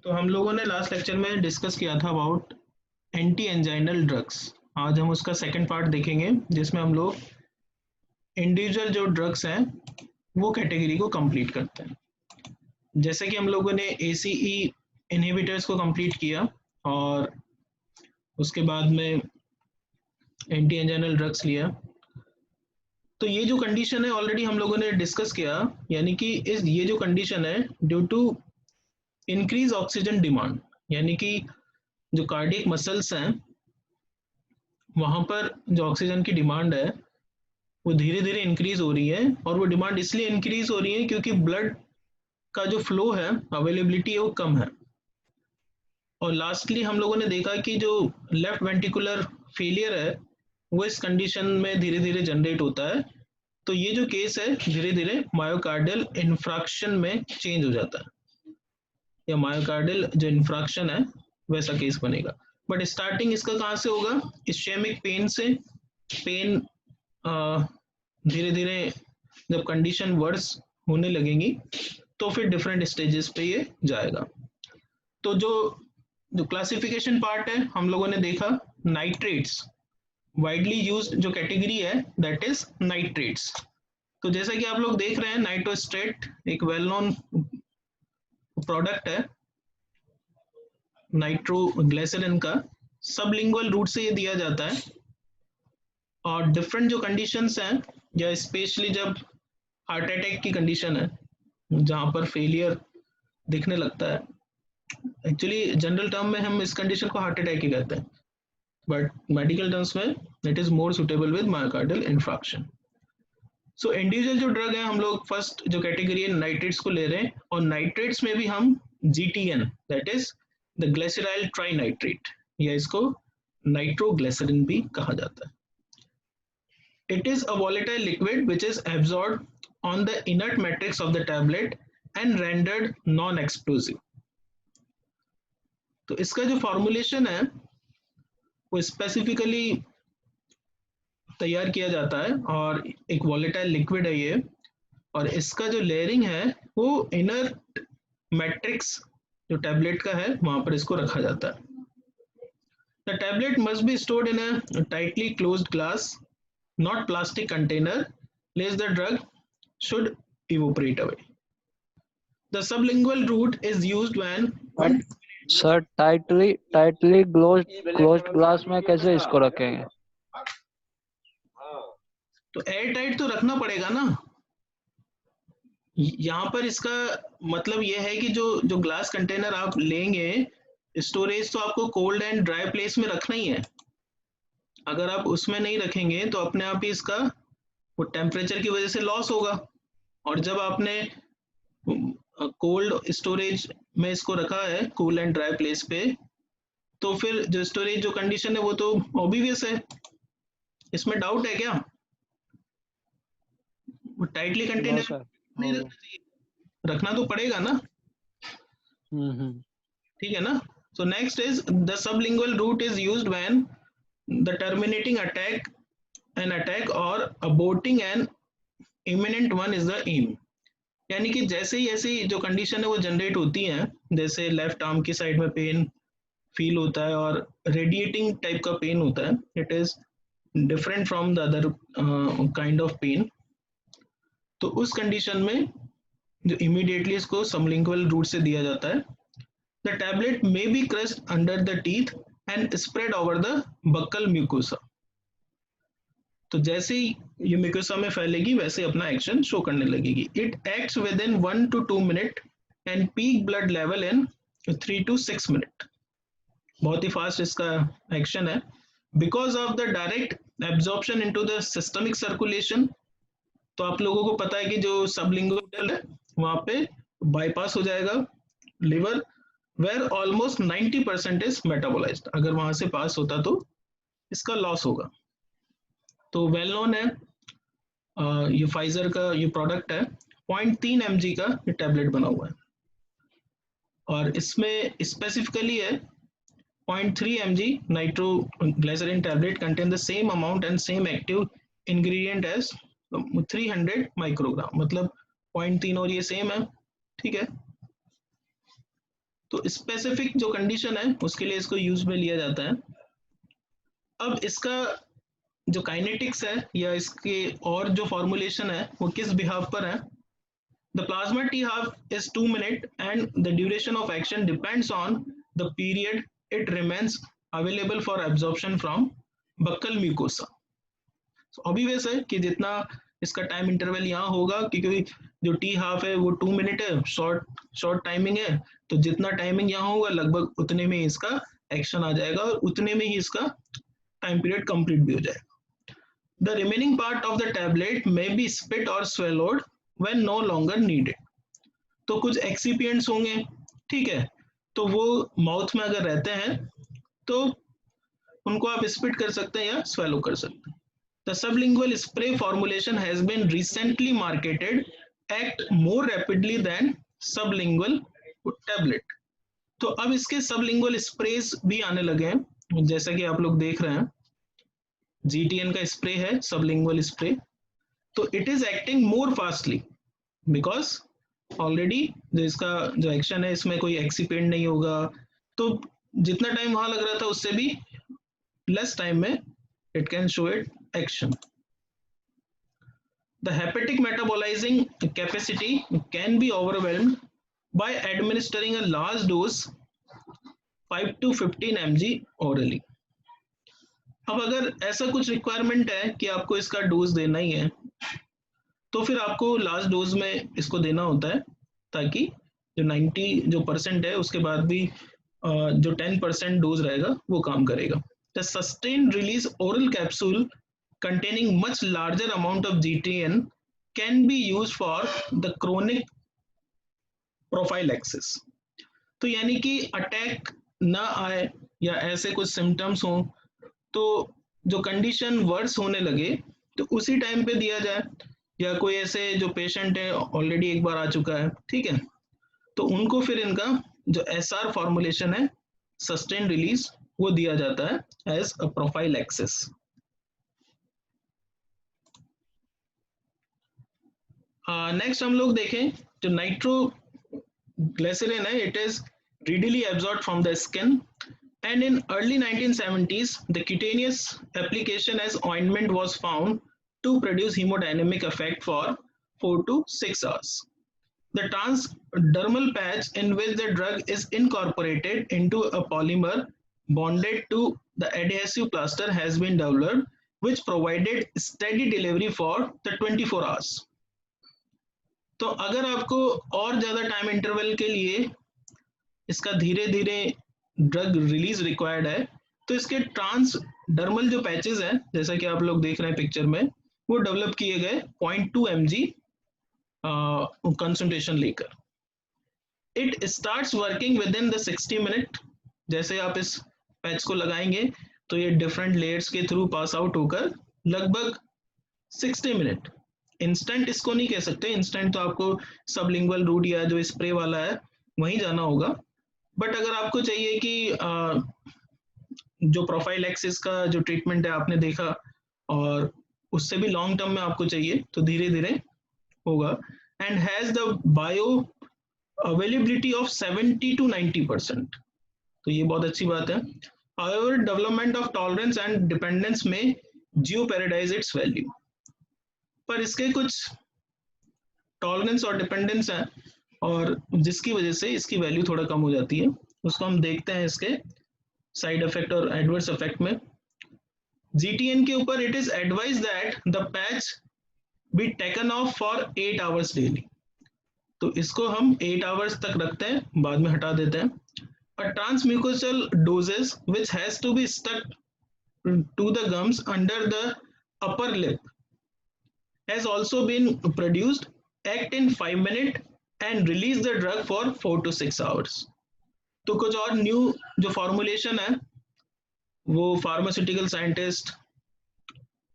तो हम लोगों ने लास्ट लेक्चर में डिस्कस किया था अबाउट एंटी एंजाइनल ड्रग्स। आज हम उसका सेकंड पार्ट देखेंगे जिसमें हम लोग इंडिविजुअल जो ड्रग्स हैं वो कैटेगरी को कंप्लीट करते हैं। जैसे कि हम लोगों ने ACE इनहिबिटर्स को कंप्लीट किया और उसके बाद में एंटी एंजाइनल ड्रग्स लिया। तो ये जो कंडीशन है ऑलरेडी हम लोगों ने डिस्कस किया, यानी कि ये जो कंडीशन है due to increase oxygen demand, यानी कि जो कार्डियक मसल्स हैं वहाँ पर जो ऑक्सीजन की डिमांड है वो धीरे धीरे इंक्रीज हो रही है, और वो डिमांड इसलिए इंक्रीज हो रही है क्योंकि ब्लड का जो फ्लो है, अवेलेबिलिटी है, वो कम है। और लास्टली हम लोगों ने देखा कि जो लेफ्ट वेंट्रिकुलर फेलियर है वो इस कंडीशन में धीरे धीरे जनरेट होता है। तो ये जो केस है धीरे धीरे मायोकार्डियल इन्फ्रैक्शन में चेंज हो जाता है, या मायोकार्डियल जो इन्फ्रैक्शन है वैसा केस बनेगा। बट स्टार्टिंग इसका कहाँ से होगा? इश्चेमिक पेन से। पेन धीरे धीरे जब कंडीशन वर्स होने लगेगी तो फिर डिफरेंट स्टेजेस पे ये जाएगा। तो जो क्लासिफिकेशन पार्ट है हम लोगों ने देखा नाइट्रेट्स, वाइडली यूज्ड जो कैटेगरी है दैट इज नाइट्रेट्स। तो जैसा कि आप लोग देख रहे हैं नाइट्रोस्ट्रेट एक वेल नोन प्रोडक्ट है नाइट्रोग्लिसरीन का, सबलिंगुअल रूट से ये दिया जाता है। और डिफरेंट जो कंडीशंस हैं, या स्पेशली जब हार्ट अटैक की कंडीशन है जहाँ पर फेलियर दिखने लगता है, एक्चुअली जनरल टर्म में हम इस कंडीशन को हार्ट अटैक ही कहते हैं, बट मेडिकल टर्म्स में it is more suitable with myocardial infarction. So individual जो ड्रग है हम लोग फर्स्ट जो कैटेगरी है नाइट्रेट्स को ले रहे हैं, और नाइट्रेट्स में भी हम GTN that is the glyceryl trinitrate, या इसको नाइट्रोग्लिसरीन भी कहा जाता है। It is a volatile liquid which is absorbed on the inert matrix of the tablet and rendered non-explosive. तो इसका जो फॉर्मूलेशन है वो स्पेसिफिकली तैयार किया जाता है और एक वॉलेटाइल लिक्विड है ये, और इसका जो लेयरिंग है वो इनर्ट मैट्रिक्स जो टैबलेट का है वहां पर इसको रखा जाता है। The tablet must be stored in a tightly closed glass not plastic container, lest the drug should evaporate away. The sublingual route is used when sir tightly closed glass में कैसे इसको रखेंगे? तो एयर टाइट तो रखना पड़ेगा ना। यहाँ पर इसका मतलब यह है कि जो ग्लास कंटेनर आप लेंगे, स्टोरेज तो आपको कोल्ड एंड ड्राई प्लेस में रखना ही है। अगर आप उसमें नहीं रखेंगे तो अपने आप ही इसका वो टेम्परेचर की वजह से लॉस होगा, और जब आपने कोल्ड स्टोरेज में इसको रखा है कूल एंड ड्राई प्लेस पे, तो फिर जो स्टोरेज जो कंडीशन है वो तो ऑब्वियस है, इसमें डाउट है क्या? वो टाइटली कंटेनर नहीं रखना चाहिए, रखना तो पड़ेगा ना। ठीक है ना। So next is the sublingual route is used when the terminating an attack or aborting an imminent one is the aim। यानी कि जैसे ही ऐसी जो कंडीशन है वो जनरेट होती है, जैसे लेफ्ट आर्म की साइड में पेन फील होता है और रेडिएटिंग टाइप का पेन होता है, it is different from the other kind of pain. तो उस कंडीशन में जो इमीडिएटली इसको सबलिंगुअल रूट से दिया जाता है। The tablet may B crushed under the teeth and spread over the buccal mucosa। तो जैसे ही ये म्यूकोसा में फैलेगी वैसे अपना एक्शन शो करने लगेगी। It acts with in 1 to 2 minute and peak blood level in 3 to 6 minute. बहुत ही फास्ट इसका एक्शन है because of the direct absorption into the systemic circulation. तो आप लोगों को पता है कि जो सबलिंगुअल है वहां पे बाईपास हो जाएगा liver, where almost 90% is metabolized। अगर वहां से पास होता तो इसका लॉस होगा। तो वेल नोन है ये फाइजर का ये प्रोडक्ट है, 0.3 mg का ये टैबलेट बना हुआ है, और इसमें स्पेसिफिकली है 0.3 mg nitroglycerin tablet contain the same amount and same active ingredient as 300 microgram, मतलब 0.3 और ये सेम है। ठीक है। तो स्पेसिफिक जो कंडीशन है उसके लिए इसको यूज में लिया जाता है। अब इसका जो काइनेटिक्स है या इसके और जो फॉर्मुलेशन है वो किस बिहाफ पर है। The plasma t half is 2 minute and the duration of action depends on the period it remains available for absorption from buccal mucosa. Obvious है कि जितना इसका टाइम इंटरवल यहाँ होगा, क्योंकि जो टी हाफ है वो 2 मिनट है, शॉर्ट टाइमिंग है, तो जितना टाइमिंग यहाँ होगा लगभग उतने में इसका एक्शन आ जाएगा और उतने में ही इसका टाइम पीरियड कंप्लीट भी हो जाएगा। The remaining part of the tablet may be spit और swallowed when no longer needed. तो कुछ एक्सिपिएंट्स होंगे, ठीक है, तो वो माउथ में अगर रहते हैं तो उनको आप स्पिट कर सकते हैं या स्वेलो कर सकते हैं। The sublingual spray formulation has been recently marketed, act more rapidly than sublingual tablet। तो अब इसके सबलिंगुअल स्प्रेस भी आने लगे हैं, जैसा कि आप लोग देख रहे हैं GTN का स्प्रे है सबलिंगुअल स्प्रे। तो it is acting more fastly because already जो इसका जो एक्शन है इसमें कोई एक्सीपेंट नहीं होगा, तो जितना टाइम वहां लग रहा था उससे भी लेस टाइम में it can show it action. The hepatic metabolizing capacity can be overwhelmed by administering a large dose 5 to 15 mg orally। अब अगर ऐसा कुछ रिक्वायरमेंट है कि आपको इसका डोज देना ही है तो फिर आपको लार्ज डोज में इसको देना होता है, ताकि जो 90% है उसके बाद भी जो 10% डोज रहेगा वो काम करेगा। The sustained release oral capsule containing much larger amount of GTN can be used for the chronic prophylaxis। तो यानी कि अटैक ना आए या ऐसे कुछ सिम्टम्स हो तो जो कंडीशन वर्स होने लगे तो उसी टाइम पे दिया जाए, या कोई ऐसे जो पेशेंट है ऑलरेडी एक बार आ चुका है, ठीक है, तो उनको फिर इनका जो SR फॉर्मुलेशन है सस्टेन रिलीज वो दिया जाता है एज अ प्रोफाइलैक्सिस। नेक्स्ट हम लोग देखें जो नाइट्रोग्लिसरीन है, it is readily absorbed from the skin and in early 1970s the cutaneous application as ointment was found to produce hemodynamic effect for 4 to 6 hours. The transdermal patch in which the drug is incorporated into a polymer bonded to the adhesive plaster has been developed which provided steady delivery for the 24 hours। तो अगर आपको और ज़्यादा time interval के लिए इसका धीरे धीरे ड्रग रिलीज रिक्वायर्ड है तो इसके ट्रांसडर्मल जो पैचेस हैं जैसा कि आप लोग देख रहे हैं पिक्चर में वो डेवलप किए गए 0.2 mg कंसंट्रेशन लेकर। It starts working with in the 60 minute. जैसे आप इस पैच को लगाएंगे तो ये डिफरेंट लेयर्स के थ्रू पास आउट होकर लगभग 60 मिनट, इंस्टेंट इसको नहीं कह सकते, इंस्टेंट तो आपको सबलिंगुअल रूट या जो स्प्रे वाला है वहीं जाना होगा, बट अगर आपको चाहिए कि जो प्रोफाइलैक्सिस का जो ट्रीटमेंट है आपने देखा और उससे भी लॉन्ग टर्म में आपको चाहिए तो धीरे धीरे होगा and has the bio availability of 70 to 90%। तो ये बहुत अच्छी बात है। However, development of tolerance and dependence may jeopardize its value। पर इसके कुछ टॉलरेंस और डिपेंडेंस है और जिसकी वजह से इसकी वैल्यू थोड़ा कम हो जाती है, उसको हम देखते हैं इसके साइड इफेक्ट और एडवर्स इफेक्ट में। GTN के ऊपर it is advise that the patch be taken of for 8 hours daily. तो इसको हम 8 आवर्स तक रखते हैं, बाद में हटा देते हैं। A transmucosal doses which has to be stuck to the gums under the upper lip has also been produced, act in 5 minutes and release the drug for 4 to 6 hours। तो कुछ और न्यू जो फॉर्मुलेशन है वो pharmaceutical scientist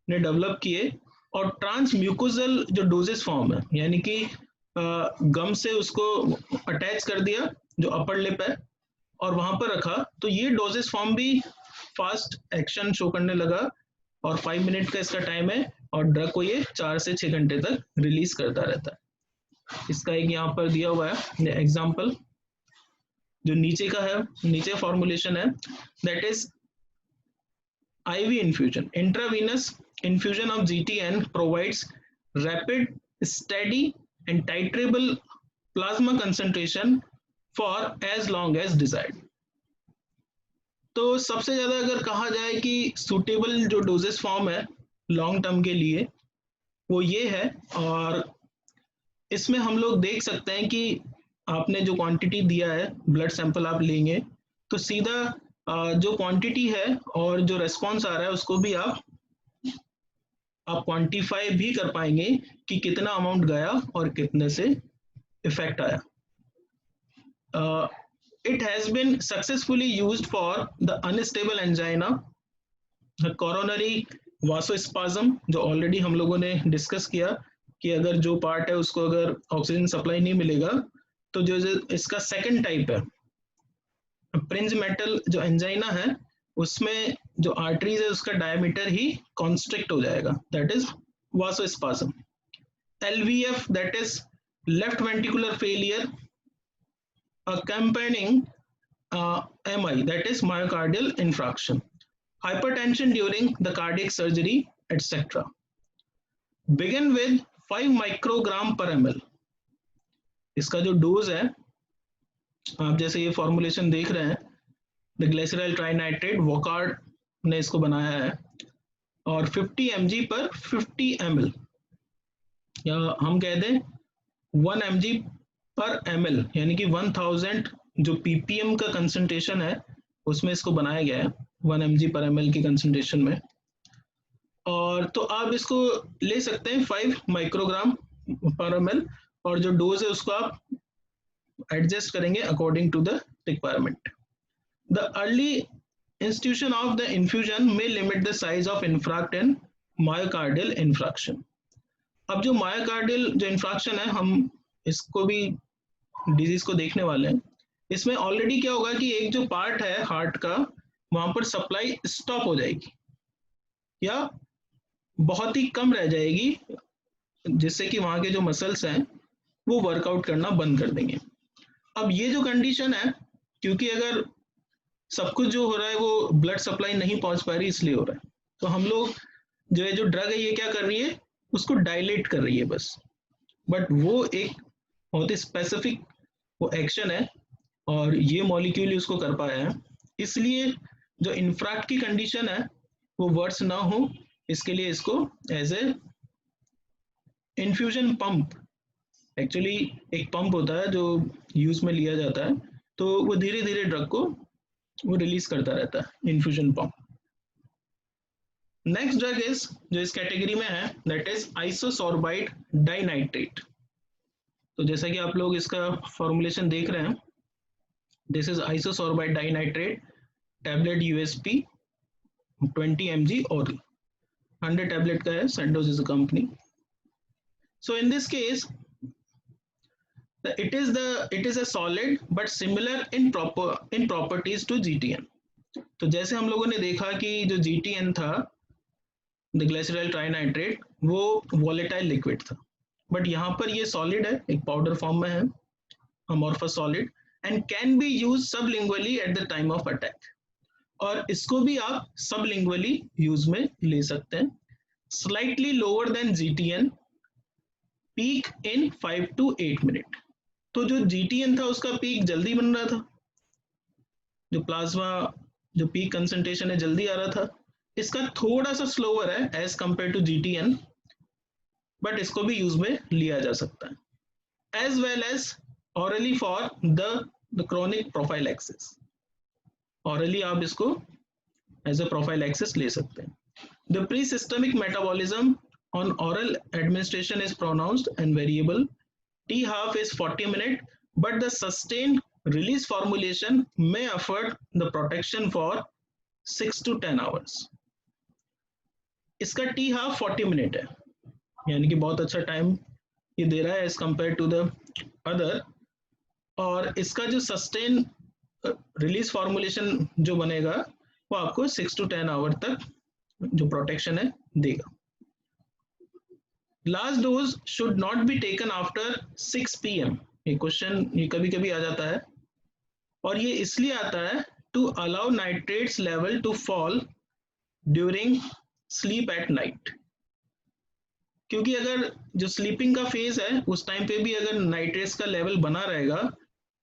ने develop किए और ट्रांसम्यूकोसल जो डोजेस फॉर्म है यानी कि गम से उसको अटैच कर दिया जो अपर लिप है और वहां पर रखा, तो ये डोजेस फॉर्म भी फास्ट एक्शन शो करने लगा और 5 मिनट का इसका टाइम है और ड्रग को ये 4 से 6 घंटे तक रिलीज करता रहता है। इसका एक यहाँ पर दिया हुआ है एग्जाम्पल। जो नीचे का है, नीचे फॉर्मुलेशन है, that is IV infusion. Intravenous infusion of GTN provides rapid, steady, and titrable plasma concentration for as long as desired. तो सबसे ज़्यादा अगर कहा जाए कि सूटेबल जो डोजेस फॉर्म है लॉन्ग टर्म के लिए वो ये है, और इसमें हम लोग देख सकते हैं कि आपने जो क्वांटिटी दिया है, ब्लड सैंपल आप लेंगे तो सीधा जो क्वांटिटी है और जो रेस्पॉन्स आ रहा है उसको भी आप क्वांटिफाई भी कर पाएंगे कि कितना अमाउंट गया और कितने से इफेक्ट आया. It has been successfully used for the unstable angina, the coronary vasospasm, जो ऑलरेडी हम लोगों ने डिस्कस किया कि अगर जो पार्ट है उसको अगर ऑक्सीजन सप्लाई नहीं मिलेगा तो जो इसका सेकंड टाइप है प्रिंज मेटल जो एंजाइना है उसमें जो आर्टरीज है उसका डायमीटर ही कॉन्स्ट्रिक्ट हो जाएगा, that is vasospasm. LVF, that is left ventricular failure accompanying MI, that is myocardial infarction, hypertension during the cardiac surgery, etc. Begin with 5 microgram per ml. इसका जो डोज है, आप जैसे ये फॉर्मुलेशन देख रहे हैं, द ग्लिसरॉल ट्राइनाइट्रेट, वोकार्ड ने इसको बनाया है, और 50 mg पर 50 ml, या हम कह दें 1 mg पर ml, यानी कि 1000 जो ppm का कंसंट्रेशन है उसमें इसको बनाया गया है 1 mg पर ml की कंसंट्रेशन में. और तो आप इसको ले सकते हैं 5 माइक्रोग्राम पर ml, और जो डोज है उसको आप एडजस्ट करेंगे according to the requirement. The early institution of the infusion में limit the size of infarct and myocardial infarction. अब जो मायोकार्डियल जो इन्फ्राक्शन है, हम इसको भी डिजीज को देखने वाले हैं. इसमें ऑलरेडी क्या होगा कि एक जो पार्ट है हार्ट का, वहां पर सप्लाई स्टॉप हो जाएगी या बहुत ही कम रह जाएगी, जिससे कि वहां के जो मसल्स हैं वो वर्कआउट करना बंद कर देंगे. अब ये जो कंडीशन है, क्योंकि अगर सब कुछ जो हो रहा है वो ब्लड सप्लाई नहीं पहुंच पा रही इसलिए हो रहा है, तो हम लोग जो है जो ड्रग है ये क्या कर रही है, उसको डायलेट कर रही है बस. बट वो एक बहुत ही स्पेसिफिक वो एक्शन है और ये मॉलिक्यूल उसको कर पाया है. इसलिए जो इन्फ्राक्ट की कंडीशन है वो वर्स ना हो, इसके लिए इसको as a infusion pump, actually एक पंप होता है जो यूज में लिया जाता है, तो वो धीरे धीरे ड्रग को वो रिलीज करता रहता है, infusion pump. Next drug is जो इस कैटेगरी में है, दैट इज आइसोसोर्बाइड डाइनाइट्रेट. तो जैसा कि आप लोग इसका फॉर्मुलेशन देख रहे हैं, this is आइसोसोर्बाइड dinitrate tablet USP 20 mg oral, 100 tablet का है, Sandoz is a company. So in this case it is a solid but similar in properties to GTN. तो जैसे हम लोगों ने देखा कि जो GTN था, द ग्लिसरॉल ट्राइनाइट्रेट, वो वोलेटाइल लिक्विड था, बट यहाँ पर ये सॉलिड है, एक पाउडर फॉर्म में है, amorphous solid, and can be use sublingually at the time of attack. और इसको भी आप सबलिंगुअली यूज में ले सकते हैं. Slightly lower than GTN, peak in 5 to 8 minute. तो जो GTN था उसका पीक जल्दी बन रहा था, जो प्लाज्मा जो पीक कंसंट्रेशन है जल्दी आ रहा था. इसका थोड़ा सा स्लोअर है as compare to GTN, but इसको भी यूज में लिया जा सकता है. As well as orally for the chronic prophylaxis, orally आप इसको एज अ प्रोफाइलैक्सिस ले सकते हैं. The pre systemic metabolism on oral administration is pronounced and variable. T half is 40 minutes, but the sustained release formulation may afford the protection for 6 to 10 hours. इसका T half 40 minute है, यानी कि बहुत अच्छा time ये दे रहा है as compare to the other. और इसका जो सस्टेन रिलीज फॉर्मुलेशन जो बनेगा वो आपको 6 to 10 आवर तक जो प्रोटेक्शन है देगा. Last dose should not be taken after 6 PM. ये क्वेश्चन ये कभी कभी आ जाता है, और ये इसलिए आता है to allow nitrates level to fall during sleep at night, क्योंकि अगर जो स्लीपिंग का फेज है उस टाइम पे भी अगर नाइट्रेट्स का लेवल बना रहेगा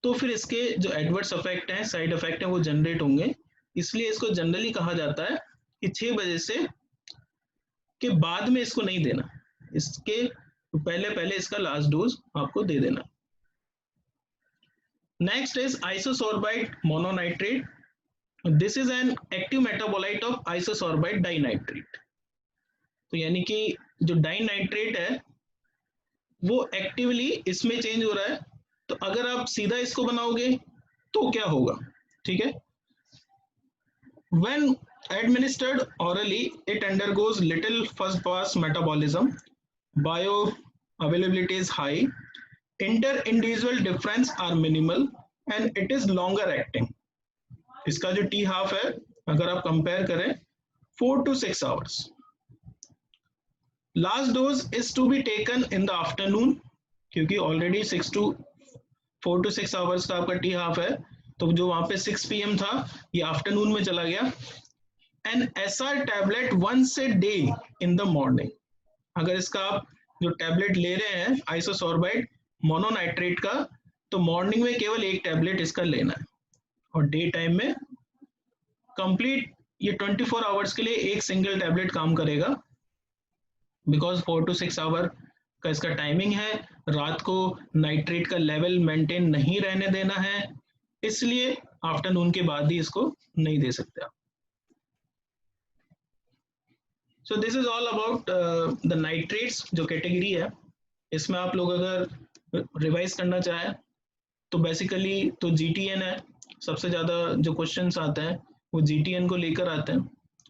तो फिर इसके जो एडवर्स इफेक्ट हैं, साइड इफेक्ट हैं, वो जनरेट होंगे। इसलिए इसको जनरली कहा जाता है कि 6 बजे से के बाद में इसको नहीं देना, इसके पहले पहले इसका लास्ट डोज आपको दे देना। Next is आइसोसोर्बाइड mononitrate. This is an active metabolite of आइसोसोर्बाइड dinitrate. तो यानी कि जो डाइनाइट्रेट है वो एक्टिवली इसमें चेंज हो रहा है। तो अगर आप सीधा इसको बनाओगे तो क्या होगा, ठीक है। When administered orally, it undergoes little first pass metabolism, bioavailability is high, inter-individual difference are minimal, and it is longer acting. इसका जो टी हाफ है अगर आप कंपेयर करें 4 to 6 hours. Last dose is to be taken in the afternoon, क्योंकि already 4 to 6 hours का आपका T half है, तो जो वहां पे 6 PM था ये आफ्टरनून में चला गया। An SR tablet once a day in the morning. अगर इसका आप जो टैबलेट ले रहे हैं आइसोसोर्बाइड मोनोनाइट्रेट का, तो मॉर्निंग में केवल एक टैबलेट इसका लेना है और डे टाइम में कंप्लीट ये 24 आवर्स के लिए एक सिंगल टैबलेट काम करेगा, बिकॉज 4 to 6 आवर का इसका टाइमिंग है। रात को नाइट्रेट का लेवल मेंटेन नहीं रहने देना है, इसलिए आफ्टरनून के बाद ही इसको नहीं दे सकते आप। So this is all about the nitrates जो कैटेगरी है। इसमें आप लोग अगर रिवाइज करना चाहें तो बेसिकली तो GTN है, सबसे ज़्यादा जो क्वेश्चंस आते हैं वो GTN को लेकर आते हैं।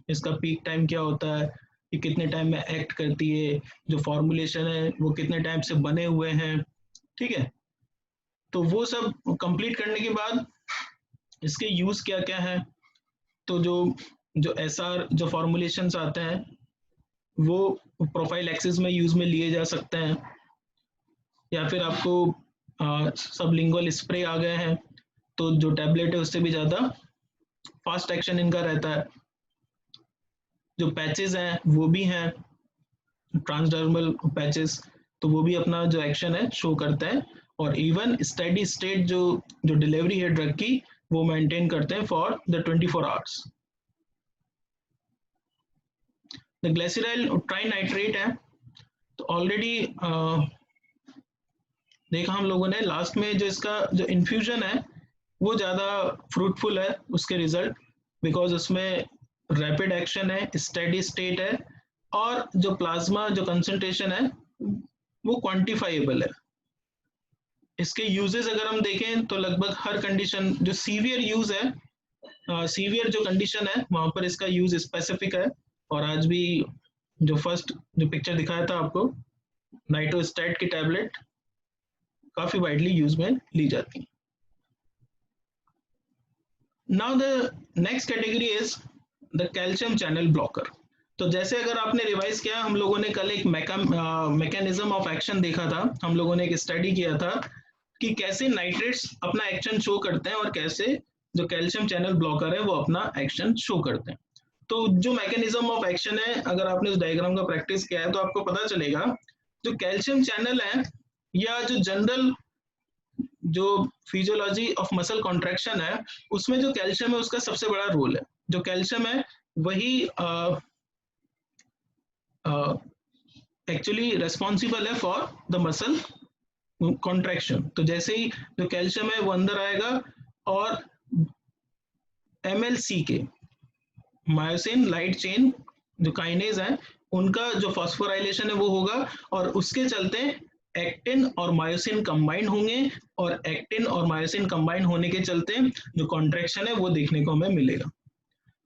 इसका पीक टाइम क्या होता है, ये कितने टाइम में एक्ट करती है, जो फॉर्मुलेशन है वो कितने टाइम से बने हुए हैं, ठीक है। तो वो सब कंप्लीट करने के बाद इसके यूज़ क्या क्या है, तो जो SR जो फॉर्मुलेशंस आते हैं वो प्रोफाइल एक्सिस में यूज में लिए जा सकते हैं, या फिर आपको सबलिंगुअल स्प्रे आ गए हैं तो जो टैबलेट है उससे भी ज़्यादा फास्ट एक्शन इनका रहता है। जो पैचेस हैं वो भी हैं ट्रांसडर्मल पैचेस, तो वो भी अपना जो एक्शन है शो करते हैं, और इवन स्टेडी स्टेट जो डिलीवरी है ड्रग की वो मेंटेन करते हैं for the 24 hours. The glycerol trinitrate है, तो ऑलरेडी देखा हम लोगों ने लास्ट में, जो इसका जो इन्फ्यूजन है वो ज़्यादा फ्रूटफुल है उसके रिजल्ट, बिकॉज उसमें रैपिड एक्शन है, स्टेडी स्टेट है, और जो प्लाज्मा जो कंसंट्रेशन है वो क्वांटिफाइबल है। इसके यूजेस अगर हम देखें तो लगभग हर कंडीशन जो सीवियर यूज है, सीवियर जो कंडीशन है वहां पर इसका यूज स्पेसिफिक है। और आज भी जो फर्स्ट जो पिक्चर दिखाया था आपको, नाइट्रोस्टैट की टैबलेट काफी वाइडली यूज में ली जाती है। Now the next category is the calcium channel blocker. तो जैसे अगर आपने रिवाइज किया, हम लोगों ने कल एक मैकेनिज्म ऑफ एक्शन देखा था, हम लोगों ने एक स्टडी किया था कि कैसे नाइट्रेट्स अपना एक्शन शो करते हैं और कैसे जो कैल्शियम चैनल ब्लॉकर है वो अपना एक्शन शो करते हैं। तो जो मैकेनिज्म ऑफ एक्शन है, अगर आपने उस डायग्राम का प्रैक्टिस किया है तो आपको पता चलेगा जो कैल्शियम चैनल है या जो जनरल जो फिजियोलॉजी ऑफ मसल कॉन्ट्रैक्शन है उसमें जो कैल्शियम है उसका सबसे बड़ा रोल है। जो कैल्शियम है वही एक्चुअली रेस्पॉन्सिबल है फॉर द मसल कॉन्ट्रैक्शन। तो जैसे ही जो कैल्शियम है वो अंदर आएगा और MLC के मायोसिन लाइट चेन जो काइनेज है उनका जो फॉस्फोराइलेशन है वो होगा, और उसके चलते एक्टिन और मायोसिन कंबाइन होंगे, और एक्टिन और मायोसिन कंबाइन होने के चलते जो कॉन्ट्रैक्शन है वो देखने को हमें मिलेगा।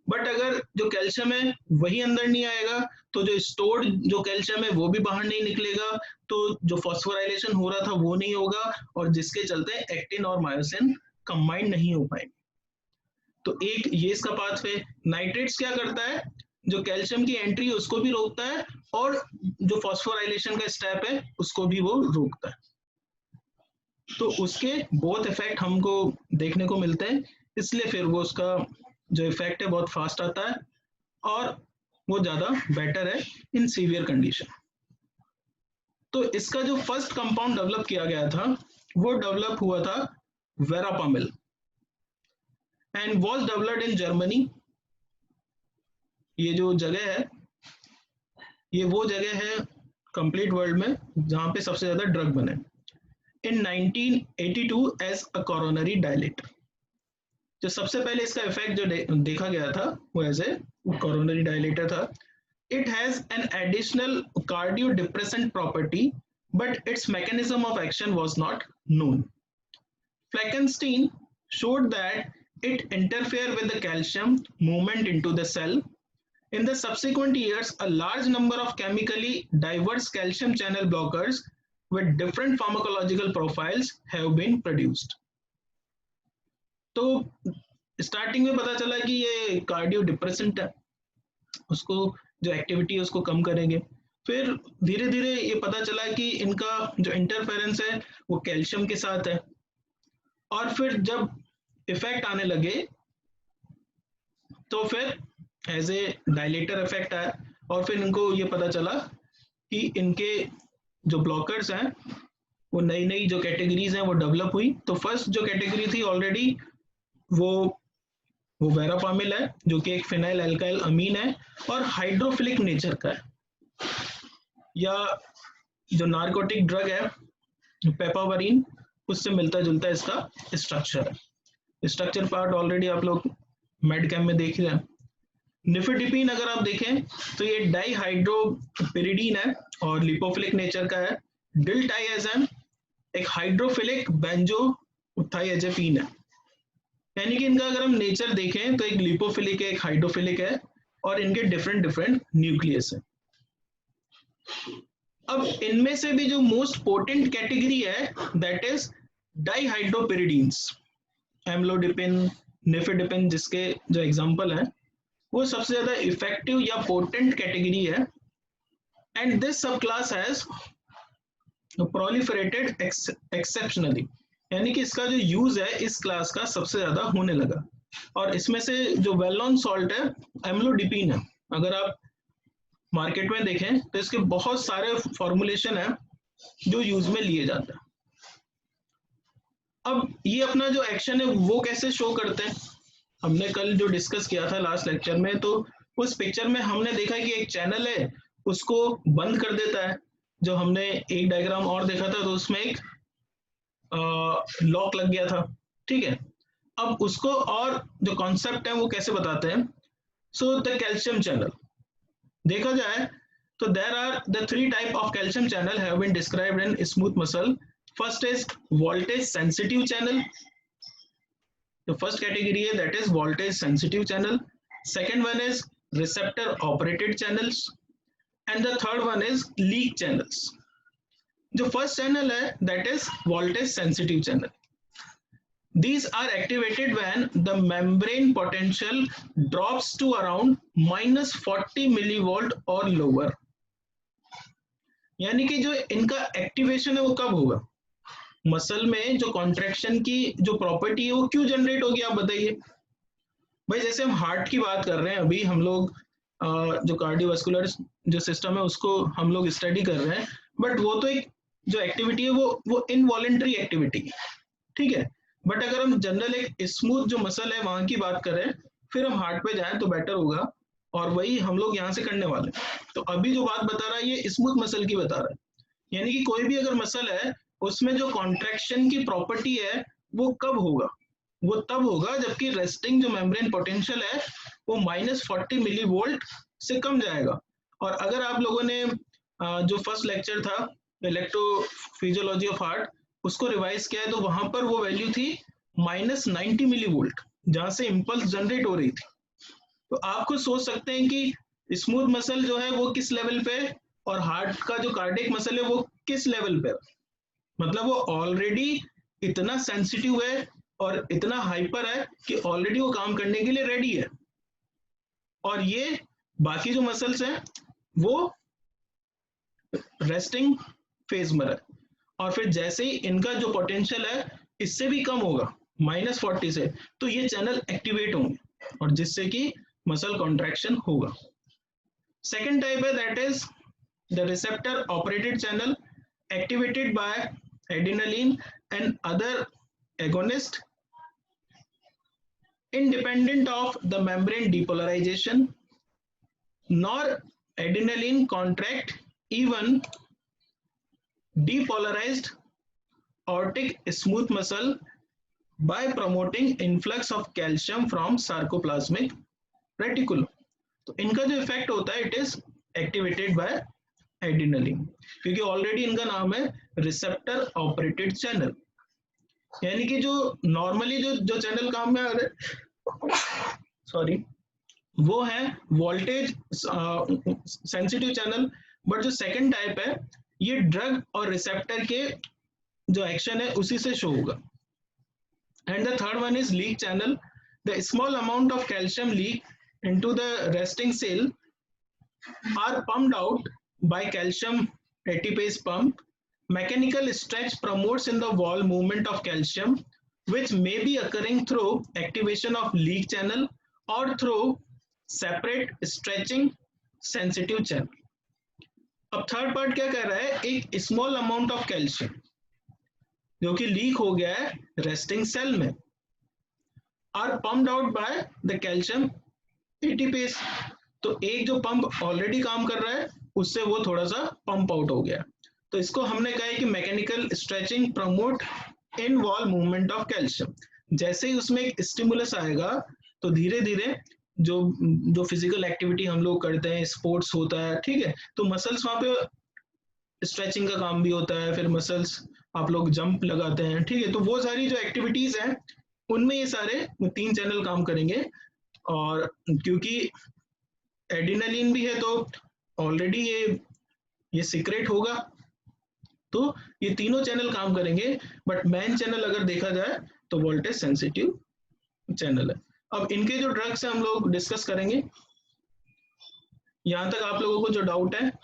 बट अगर जो कैल्शियम है वही अंदर नहीं आएगा तो जो स्टोर्ड जो कैल्शियम है वो भी बाहर नहीं निकलेगा, तो जो फॉस्फोराइलेशन हो रहा था वो नहीं होगा, और जिसके चलते एक्टिन और मायोसिन कंबाइन नहीं हो पाएंगे। तो एक ये इसका पाथवे। नाइट्रेट्स क्या करता है, जो कैल्शियम की एंट्री उसको भी रोकता है, और जो फॉस्फोराइलेशन का स्टेप है उसको भी वो रोकता है। तो उसके बोथ इफेक्ट हमको देखने को मिलते हैं, इसलिए फिर वो उसका जो इफेक्ट है बहुत फास्ट आता है और वो ज़्यादा बेटर है इन सीवियर कंडीशन। तो इसका जो फर्स्ट कंपाउंड डेवलप किया गया था वो डेवलप हुआ था verapamil and was developed in Germany. ये जो जगह है ये वो जगह है कंप्लीट वर्ल्ड में जहां पे सबसे ज्यादा ड्रग बने, इन 1982 एज अ कोरोनरी डायलेटर। जो सबसे पहले इसका इफेक्ट जो देखा गया था वो एज ए कोरोनरी डायलेटर था। It has an additional cardio depressant property but it's mechanism of action was not known. Fleckenstein showed that it interfered with the calcium movement into the cell. In the subsequent years, a large number of chemically diverse calcium channel blockers with different pharmacological profiles have been produced. तो starting में पता चला कि ये cardio depressant है, उसको जो activity है उसको कम करेंगे। फिर धीरे धीरे ये पता चला कि इनका जो इंटरफेरेंस है वो कैल्शियम के साथ है, और फिर जब इफेक्ट आने लगे तो फिर एज ए डायलेटर इफेक्ट आया, और फिर इनको ये पता चला कि इनके जो ब्लॉकर्स हैं वो नई नई जो कैटेगरीज हैं वो डेवलप हुई। तो फर्स्ट जो कैटेगरी थी ऑलरेडी वो वेरापामिल है, जो कि एक फिनाइल एल्काइल अमीन है और हाइड्रोफिलिक नेचर का है, या जो नार्कोटिक ड्रग है पेपावरीन उससे मिलता जुलता इसका स्ट्रक्चर है। स्ट्रक्चर पार्ट ऑलरेडी आप लोग मेड कैम में देख रहे हैं। निफेडिपिन अगर आप देखें तो ये डाईहाइड्रोपिरिडीन है और लिपोफिलिक नेचर का है। डिल्टाइएजम एक हाइड्रोफिलिक बेंजोथाइएजेपिन है, यानी कि इनका अगर हम नेचर देखें तो एक लिपोफिलिक है, एक हाइड्रोफिलिक है, और इनके डिफरेंट डिफरेंट न्यूक्लियस है। अब इनमें से भी जो मोस्ट पोटेंट कैटेगरी है दैट इज डाईहाइड्रोपिरिडीन्स, एम्लोडिपिन, निफेडिपिन जिसके जो एग्जांपल है, वो सबसे ज्यादा इफेक्टिव या पोटेंट कैटेगरी है। एंड दिस सब क्लास हैज प्रोलिफरेटेड एक्सेप्शनली, यानी कि इसका जो यूज है इस क्लास का सबसे ज्यादा होने लगा। और इसमें से जो वेल नोन सॉल्ट है एम्लोडिपिन है। अगर आप मार्केट में देखें तो इसके बहुत सारे फॉर्मुलेशन है जो यूज में लिए जाते हैं। अब ये अपना जो एक्शन है वो कैसे शो करते हैं, हमने कल जो डिस्कस किया था लास्ट लेक्चर में, तो उस पिक्चर में हमने देखा कि एक चैनल है उसको बंद कर देता है। जो हमने एक डायग्राम और देखा था तो उसमें एक लॉक लग गया था, ठीक है। अब उसको और जो कॉन्सेप्ट है वो कैसे बताते हैं। सो द कैल्शियम चैनल देखा जाए तो there are the three type of calcium channel have been described in smooth muscle. First is voltage sensitive channel, the first category है that is voltage sensitive channel, second one is receptor operated channels, and the third one is leak channels. जो first channel है that is voltage sensitive channel. These are activated when the membrane potential drops to around -40 millivolt or lower. यानी कि जो इनका activation है वो कब होगा, मसल में जो कॉन्ट्रैक्शन की जो प्रॉपर्टी है वो क्यों जनरेट होगी, आप बताइए भाई। जैसे हम हार्ट की बात कर रहे हैं, अभी हम लोग जो कार्डियोवास्कुलर जो सिस्टम है उसको हम लोग स्टडी कर रहे हैं, बट वो तो एक जो एक्टिविटी है वो इनवॉलेंट्री एक्टिविटी है, ठीक है। बट अगर हम जनरल एक स्मूथ जो मसल है वहां की बात करें, फिर हम हार्ट पे जाएं तो बेटर होगा, और वही हम लोग यहाँ से करने वाले हैं। तो अभी जो बात बता रहा है ये स्मूथ मसल की बता रहा है, यानी कि कोई भी अगर मसल है उसमें जो कॉन्ट्रैक्शन की प्रॉपर्टी है वो कब होगा, वो तब होगा जबकि रेस्टिंग जो मेम्ब्रेन पोटेंशियल है वो -40 मिलीवोल्ट से कम जाएगा। और अगर आप लोगों ने जो फर्स्ट लेक्चर था इलेक्ट्रोफिजियोलॉजी ऑफ हार्ट उसको रिवाइज किया है तो वहां पर वो वैल्यू थी -90 मिलीवोल्ट, जहां से इम्पल्स जनरेट हो रही थी। तो आप खुद सोच सकते हैं कि स्मूथ मसल जो है वो किस लेवल पे और हार्ट का जो कार्डियक मसल है वो किस लेवल पे, मतलब वो ऑलरेडी इतना सेंसिटिव है और इतना हाइपर है कि ऑलरेडी वो काम करने के लिए रेडी है, और ये बाकी जो मसल्स हैं वो रेस्टिंग फेज में है। और फिर जैसे ही इनका जो पोटेंशियल है इससे भी कम होगा -40 से, तो ये चैनल एक्टिवेट होंगे और जिससे कि मसल कॉन्ट्रैक्शन होगा। सेकेंड टाइप है that is the receptor operated channel activated by adrenaline and other agonists independent of the membrane depolarization, nor adrenaline contract even depolarized aortic smooth muscle by promoting influx of calcium from sarcoplasmic reticulum। तो इनका जो effect होता है it is activated by adrenaline, क्योंकि already इनका नाम है receptor operated channel, यानी कि जो नॉर्मली जो चैनल काम में आ रहे सॉरी वो है वोल्टेज सेंसिटिव चैनल, बट जो सेकंड टाइप है ये ड्रग और रिसेप्टर के जो एक्शन है उसी से शो होगा। And the third one is leak channel, the small amount of calcium leak into the resting cell are pumped out by calcium ATPase pump. Mechanical stretch promotes in the wall movement of calcium, which may be occurring through activation of leak channel or through separate stretching sensitive channel. अब third part क्या कह रहा है, एक small amount of calcium जो कि leak हो गया है रेस्टिंग सेल में, are pumped out by the calcium ATPase. तो एक जो पंप ऑलरेडी काम कर रहा है उससे वो थोड़ा सा पंप आउट हो गया, तो इसको हमने कहा है कि mechanical stretching promote in wall movement of calcium. जैसे ही उसमें एक स्टिमुलस आएगा तो धीरे धीरे जो फिजिकल एक्टिविटी हम लोग करते हैं, स्पोर्ट्स होता है, ठीक है, तो मसल्स वहां पे स्ट्रेचिंग का काम भी होता है, फिर मसल्स आप लोग जंप लगाते हैं, ठीक है, तो वो सारी जो एक्टिविटीज हैं उनमें ये सारे 3 चैनल काम करेंगे। और क्योंकि एड्रेनालिन भी है तो ऑलरेडी ये सीक्रेट होगा, तो ये तीनों चैनल काम करेंगे, बट मेन चैनल अगर देखा जाए तो वोल्टेज सेंसिटिव चैनल है। अब इनके जो ड्रग्स है हम लोग डिस्कस करेंगे। यहां तक आप लोगों को जो डाउट है